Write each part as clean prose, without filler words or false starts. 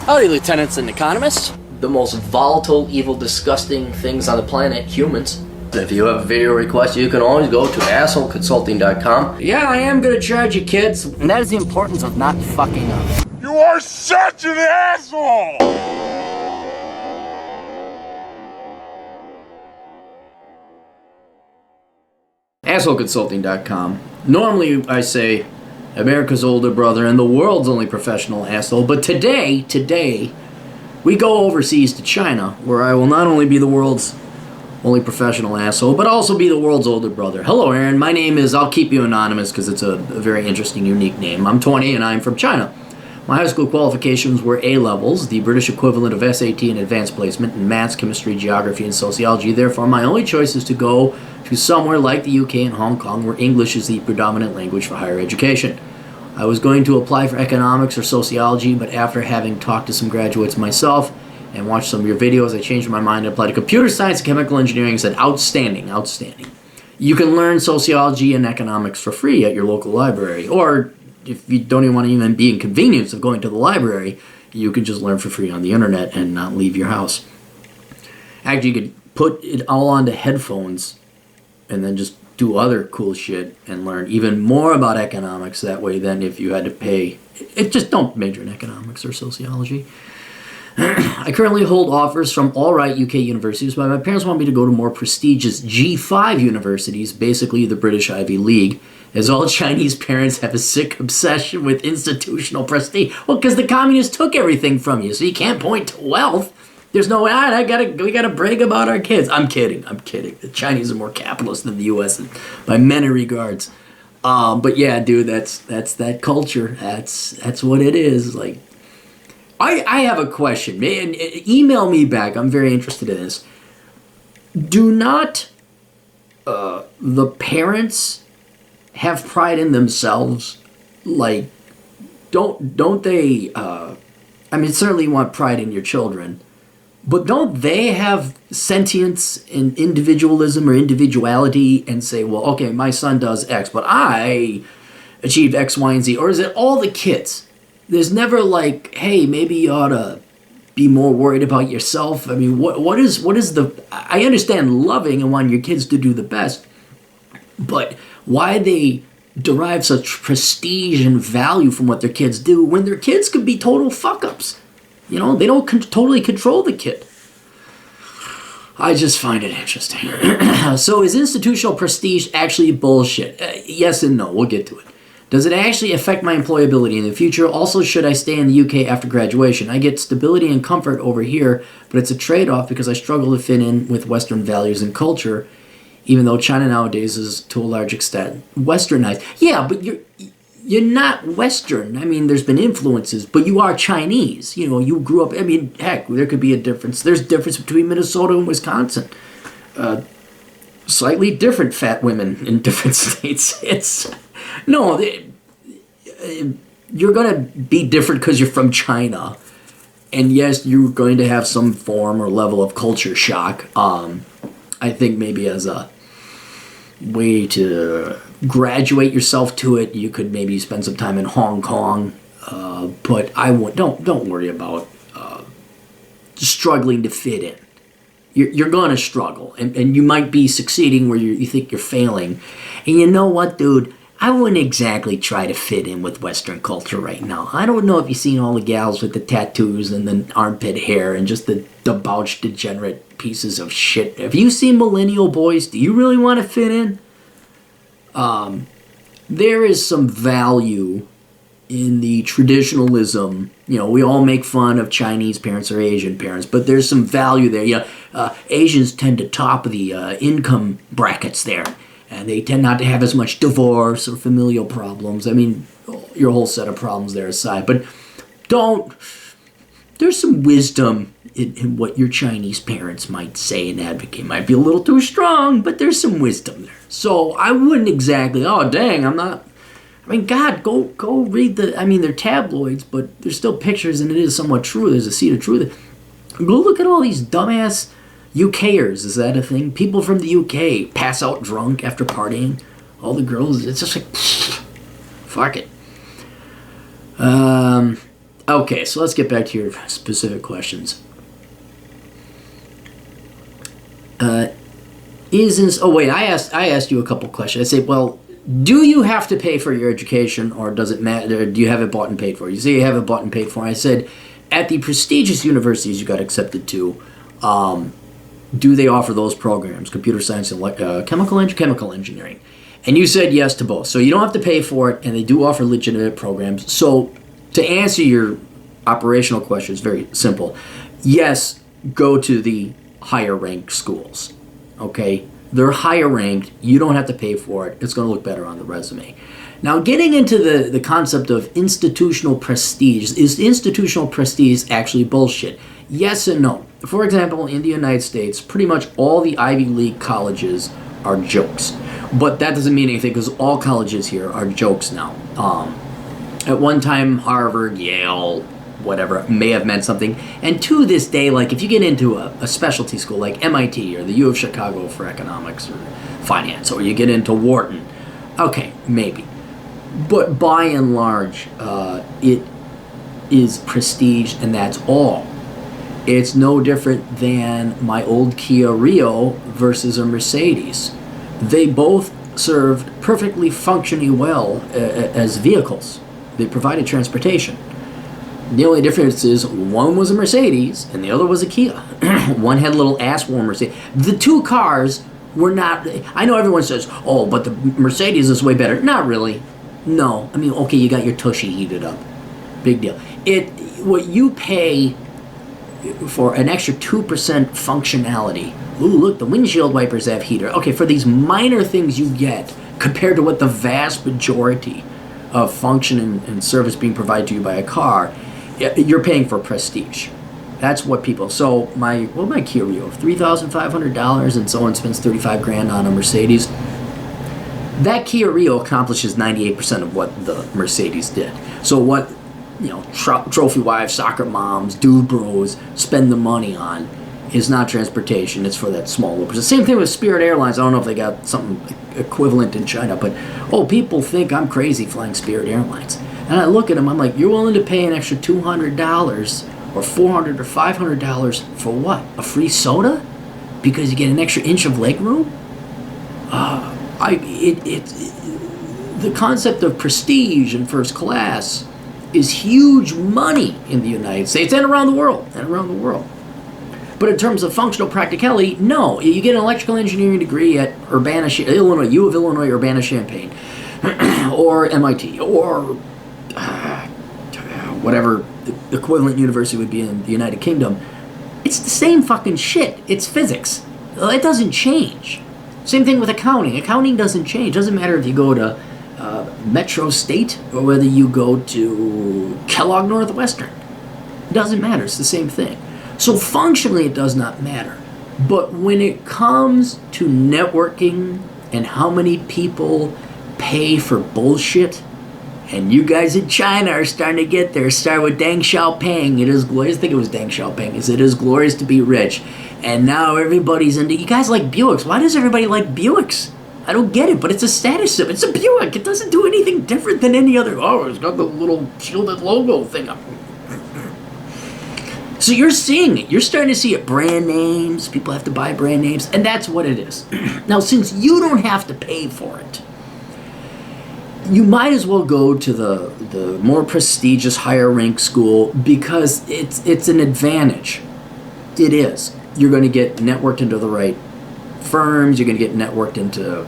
Howdy, lieutenants and economists. The most volatile, evil, disgusting things on the planet, humans. If you have a video request, you can always go to assholeconsulting.com. Yeah, I am gonna charge you, kids. And that is the importance of not fucking up. You are such an asshole! assholeconsulting.com. Normally I say America's older brother and the world's only professional asshole, but today we go overseas to China, where I will not only be the world's only professional asshole, but also be the world's older brother. Hello, Aaron. My name is, I'll keep you anonymous because it's a very interesting, unique name. I'm 20 and I'm from China. My high school qualifications were A-levels, the British equivalent of SAT and advanced placement in maths, chemistry, geography, and sociology. Therefore, my only choice is to go to somewhere like the UK and Hong Kong, where English is the predominant language for higher education. I was going to apply for economics or sociology, but after having talked to some graduates myself and watched some of your videos, I changed my mind and applied to computer science and chemical engineering and said, outstanding. You can learn sociology and economics for free at your local library, or if you don't even want to even be inconvenienced of going to the library, you can just learn for free on the internet and not leave your house. Actually, you could put it all onto headphones and then just do other cool shit and learn even more about economics that way than if you had to pay. Just don't major in economics or sociology. I currently hold offers from all right UK universities, but my parents want me to go to more prestigious G5 universities, basically the British Ivy League, as all Chinese parents have a sick obsession with institutional prestige. Well, because the communists took everything from you, so you can't point to wealth. There's no, we gotta brag about our kids. I'm kidding. The Chinese are more capitalist than the US by many regards. But yeah, dude, that's that culture. That's what it is. Like, I have a question, man. Email me back. I'm very interested in this. Do not the parents have pride in themselves? Like, don't they? Certainly you want pride in your children, but don't they have sentience and individualism or individuality and say, well, okay, my son does X, but I achieved X, Y, and Z? Or is it all the kids? There's never like, hey, maybe you ought to be more worried about yourself. I mean, what is the... I understand loving and wanting your kids to do the best, but why they derive such prestige and value from what their kids do when their kids could be total fuck-ups? You know, they don't totally control the kid. I just find it interesting. So is institutional prestige actually bullshit? Yes and no. We'll get to it. Does it actually affect my employability in the future? Also, should I stay in the UK after graduation? I get stability and comfort over here, but it's a trade-off because I struggle to fit in with Western values and culture, even though China nowadays is, to a large extent, Westernized. Yeah, but you're not Western. I mean, there's been influences, but you are Chinese. You know, you grew up... I mean, heck, there could be a difference. There's a difference between Minnesota and Wisconsin. Slightly different fat women in different states. No, you're going to be different because you're from China. And yes, you're going to have some form or level of culture shock. I think maybe as a way to graduate yourself to it, you could maybe spend some time in Hong Kong. But don't worry about struggling to fit in. You're going to struggle, and you might be succeeding where you think you're failing. And you know what, dude? I wouldn't exactly try to fit in with Western culture right now. I don't know if you've seen all the gals with the tattoos and the armpit hair and just the debauched, degenerate pieces of shit. Have you seen millennial boys? Do you really want to fit in? There is some value in the traditionalism. You know, we all make fun of Chinese parents or Asian parents, but there's some value there. Yeah, Asians tend to top the income brackets there, and they tend not to have as much divorce or familial problems. I mean, your whole set of problems there aside, but there's some wisdom in what your Chinese parents might say and advocate. Might be a little too strong, but there's some wisdom there. So I wouldn't exactly, oh dang, I'm not... I mean, God, go read they're tabloids, but there's still pictures, and it is somewhat true. There's a seed of truth. Go look at all these dumbass UKers. Is that a thing? People from the UK pass out drunk after partying. All the girls, it's just like, fuck it. Okay, so let's get back to your specific questions. I asked you a couple questions. I say, well, do you have to pay for your education, or does it matter? Do you have it bought and paid for? You say you have it bought and paid for. I said, at the prestigious universities you got accepted to, do they offer those programs, computer science and chemical engineering? And you said yes to both. So you don't have to pay for it, and they do offer legitimate programs. So to answer your operational question, it's very simple. Yes, go to the higher ranked schools. Okay? They're higher ranked. You don't have to pay for it. It's going to look better on the resume. Now, getting into the concept of institutional prestige, is institutional prestige actually bullshit? Yes and no. For example, in the United States, pretty much all the Ivy League colleges are jokes. But that doesn't mean anything, because all colleges here are jokes now. At one time, Harvard, Yale, whatever, may have meant something. And to this day, like if you get into a specialty school like MIT or the U of Chicago for economics or finance, or you get into Wharton, okay, maybe. But by and large, it is prestige, and that's all. It's no different than my old Kia Rio versus a Mercedes. They both served perfectly functioning well as vehicles. They provided transportation. The only difference is one was a Mercedes and the other was a Kia. One had little ass warmers. The two cars were not... I know everyone says, oh, but the Mercedes is way better. Not really. No. I mean, okay, you got your tushy heated up. Big deal. What you pay for an extra 2% functionality. Ooh, look, the windshield wipers have heater. Okay, for these minor things you get compared to what the vast majority of function and service being provided to you by a car, you're paying for prestige. That's what people... So my Kia Rio, $3,500, and someone spends $35,000 on a Mercedes. That Kia Rio accomplishes 98% of what the Mercedes did. So what, trophy wives, soccer moms, dude bros spend the money on is not transportation. It's for that small little percent. Same thing with Spirit Airlines. I don't know if they got something equivalent in China, but people think I'm crazy flying Spirit Airlines. And I look at them, I'm like, you're willing to pay an extra $200 or $400 or $500 for what? A free soda? Because you get an extra inch of leg room? The concept of prestige and first class is huge money in the United States and around the world. But in terms of functional practicality, no. You get an electrical engineering degree at Illinois, U of Illinois, Urbana-Champaign, or MIT, or whatever the equivalent university would be in the United Kingdom. It's the same fucking shit. It's physics. It doesn't change. Same thing with accounting. Accounting doesn't change. It doesn't matter if you go to Metro State or whether you go to Kellogg Northwestern. It doesn't matter. It's the same thing. So functionally, it does not matter. But when it comes to networking and how many people pay for bullshit, and you guys in China are starting to get there. Start with Deng Xiaoping. It is glorious. I think it was Deng Xiaoping. It is glorious to be rich. And now everybody's into... You guys like Buicks. Why does everybody like Buicks? I don't get it, but it's a status symbol. It's a Buick. It doesn't do anything different than any other... Oh, it's got the little shielded logo thing up. So you're seeing it. You're starting to see it. Brand names. People have to buy brand names. And that's what it is. Now, since you don't have to pay for it, you might as well go to the more prestigious, higher ranked school because it's an advantage. It is. You're going to get networked into the right firms. You're going to get networked into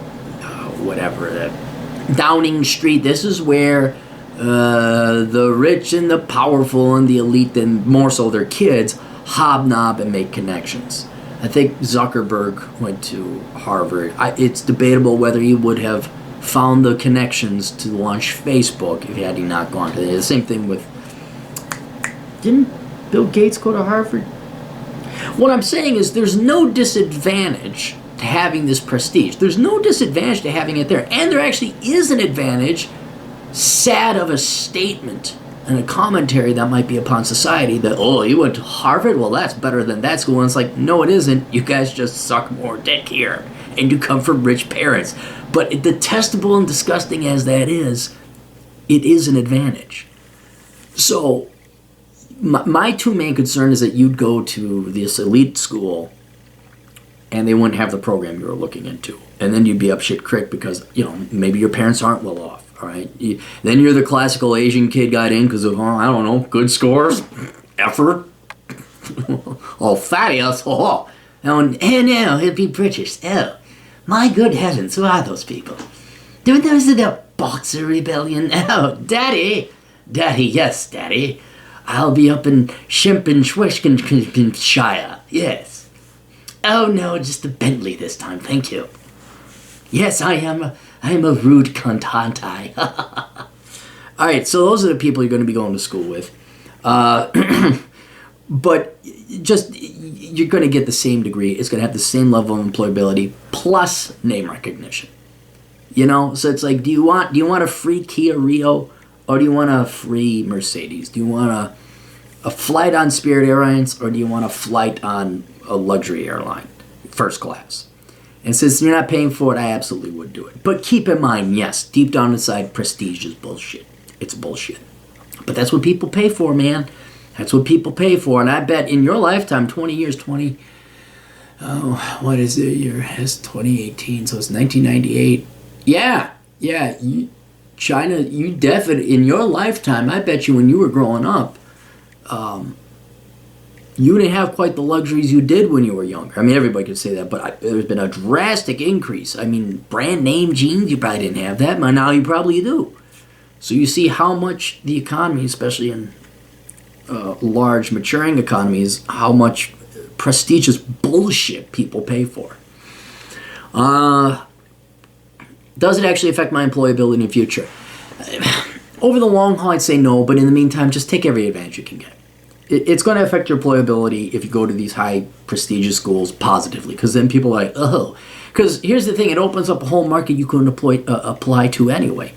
Downing Street. This is where the rich and the powerful and the elite, and more so their kids, hobnob and make connections. I think Zuckerberg went to Harvard. It's debatable whether he would have found the connections to launch Facebook if had he not gone to the same thing with... Didn't Bill Gates go to Harvard? What I'm saying is there's no disadvantage to having this prestige. There's no disadvantage to having it there. And there actually is an advantage, sad of a statement and a commentary that might be upon society that, oh, you went to Harvard? Well, that's better than that school. And it's like, no, it isn't. You guys just suck more dick here. And you come from rich parents. But detestable and disgusting as that is, it is an advantage. So my two main concern is that you'd go to this elite school and they wouldn't have the program you were looking into. And then you'd be up shit creek because, maybe your parents aren't well off, all right? Then you're the classical Asian kid got in because of, I don't know, good scores, effort. Oh, fabulous. Oh, no, he'll be British. Oh, my good heavens, who are those people? Those are the Boxer Rebellion. Oh, Daddy. Daddy, yes, Daddy. I'll be up in Shire. Yes. Oh, no, just a Bentley this time, thank you. Yes, I am a rude cunt, aren't I? All right, so those are the people you're going to be going to school with. But just, you're going to get the same degree. It's going to have the same level of employability plus name recognition. So it's like, do you want a free Kia Rio or do you want a free Mercedes? Do you want a flight on Spirit Airlines or do you want a flight on a luxury airline, first class? And since you're not paying for it, I absolutely would do it. But keep in mind, yes, deep down inside, prestige is bullshit. It's bullshit. But that's what people pay for, man. That's what people pay for. And I bet in your lifetime, 20 years, what is it? It's 2018, so it's 1998. Yeah, China, you definitely, in your lifetime, I bet you when you were growing up, you didn't have quite the luxuries you did when you were younger. I mean, everybody could say that, but there's been a drastic increase. I mean, brand name jeans, you probably didn't have that, but now you probably do. So you see how much the economy, especially in large maturing economies, how much prestigious bullshit people pay for. Does it actually affect my employability in the future? Over the long haul, I'd say no, but in the meantime, just take every advantage you can get. It's going to affect your employability if you go to these high prestigious schools positively, because then people are like, oh. Because here's the thing, it opens up a whole market you couldn't apply to anyway,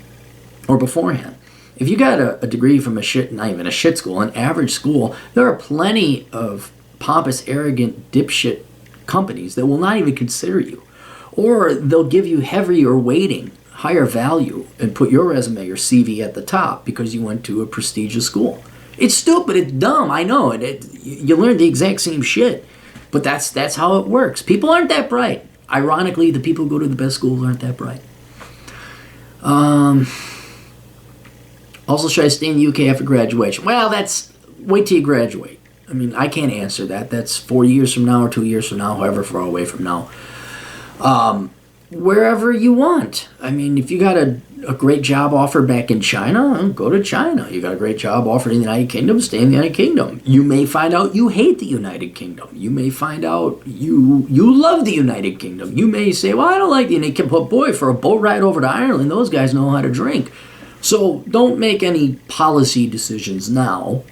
or beforehand. If you got a degree from not even a shit school, an average school, there are plenty of pompous, arrogant, dipshit companies that will not even consider you. Or they'll give you heavier weighting, higher value, and put your resume, your CV at the top because you went to a prestigious school. It's stupid, it's dumb, I know. You learn the exact same shit. But that's how it works. People aren't that bright. Ironically, the people who go to the best schools aren't that bright. Also, should I stay in the UK after graduation? Well, wait till you graduate. I mean, I can't answer that. That's 4 years from now or 2 years from now, however far away from now. Wherever you want. I mean, if you got a great job offer back in China, go to China. You got a great job offer in the United Kingdom, stay in the United Kingdom. You may find out you hate the United Kingdom. You may find out you love the United Kingdom. You may say, well, I don't like the United Kingdom, but boy, for a boat ride over to Ireland, those guys know how to drink. So don't make any policy decisions now.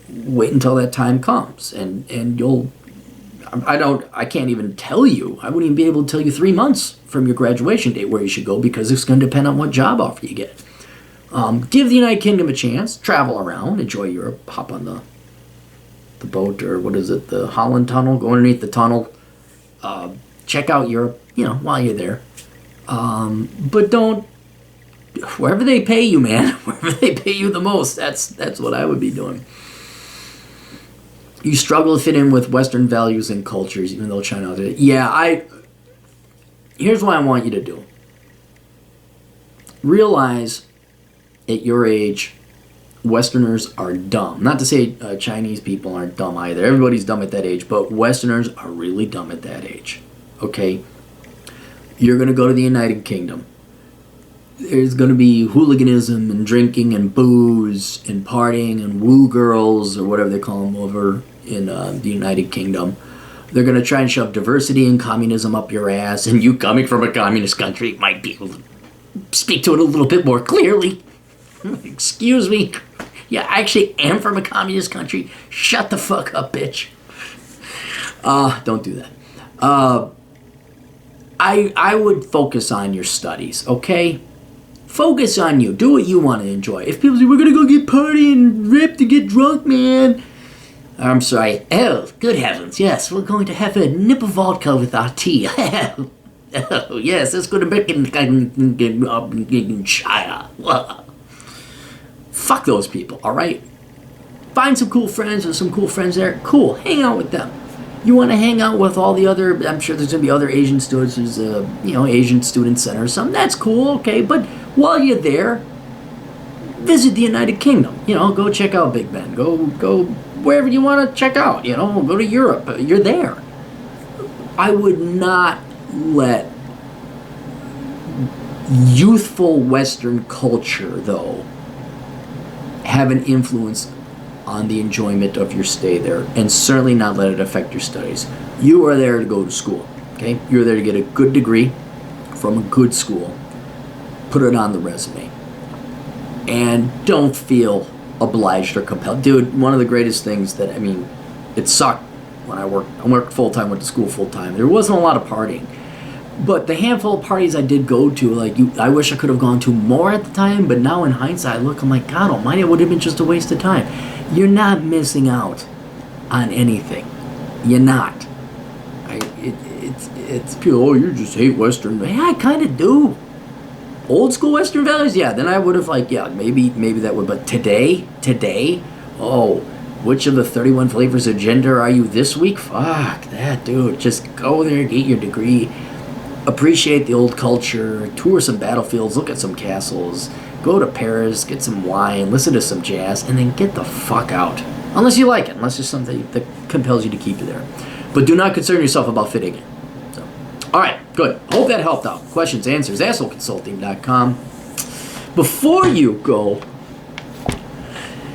Wait until that time comes, and you'll. I can't even tell you. I wouldn't even be able to tell you 3 months from your graduation date where you should go because it's going to depend on what job offer you get. Give the United Kingdom a chance. Travel around. Enjoy Europe. Hop on the boat or what is it? The Holland Tunnel. Go underneath the tunnel. Check out Europe. While you're there. But don't. Wherever they pay you, man. Wherever they pay you the most. That's what I would be doing. You struggle to fit in with Western values and cultures, even though China did it. Yeah, here's what I want you to do. Realize, at your age, Westerners are dumb. Not to say Chinese people aren't dumb either. Everybody's dumb at that age, but Westerners are really dumb at that age. Okay? You're going to go to the United Kingdom. There's going to be hooliganism and drinking and booze and partying and woo girls or whatever they call them over in the United Kingdom. They're going to try and shove diversity and communism up your ass, and you coming from a communist country might be able to speak to it a little bit more clearly. Excuse me. Yeah, I actually am from a communist country. Shut the fuck up, bitch. Don't do that. I would focus on your studies, okay? Focus on you. Do what you want to enjoy. If people say, we're going to go get party and rip to get drunk, man. I'm sorry. Oh, good heavens. Yes, we're going to have a nip of vodka with our tea. Oh, yes, let's go to make in China. Fuck those people, all right? Find some cool friends. There's some cool friends there. Cool. Hang out with them. You want to hang out with all the other, I'm sure there's going to be other Asian students. There's a, Asian Student Center or something. That's cool, okay. But while you're there, visit the United Kingdom. Go check out Big Ben. Go wherever you want to check out. Go to Europe. You're there. I would not let youthful Western culture, though, have an influence on the enjoyment of your stay there, and certainly not let it affect your studies. You are there to go to school, okay? You're there to get a good degree from a good school. Put it on the resume. And don't feel obliged or compelled. Dude, one of the greatest things that, it sucked when I worked full-time, went to school full-time. There wasn't a lot of partying. But the handful of parties I did go to, I wish I could have gone to more at the time, but now in hindsight, I'm like, God almighty, it would have been just a waste of time. You're not missing out on anything. You're not. It's people, you just hate Western. Yeah, I kind of do. Old school Western values, yeah, then I would have maybe that would, but today, which of the 31 flavors of gender are you this week? Fuck that, dude. Just go there, get your degree. Appreciate the old culture, tour some battlefields, look at some castles, go to Paris, get some wine, listen to some jazz, and then get the fuck out. Unless you like it, unless there's something that compels you to keep you there. But do not concern yourself about fitting in. So, all right, good. Hope that helped out. Questions, answers, assholeconsulting.com. Before you go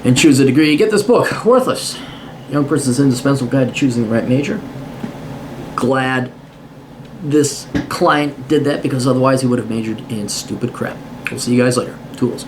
and choose a degree, get this book, Worthless. Young Person's Indispensable Guide to Choosing the Right Major. Glad this client did that, because otherwise he would have majored in stupid crap. We'll see you guys later. Tools.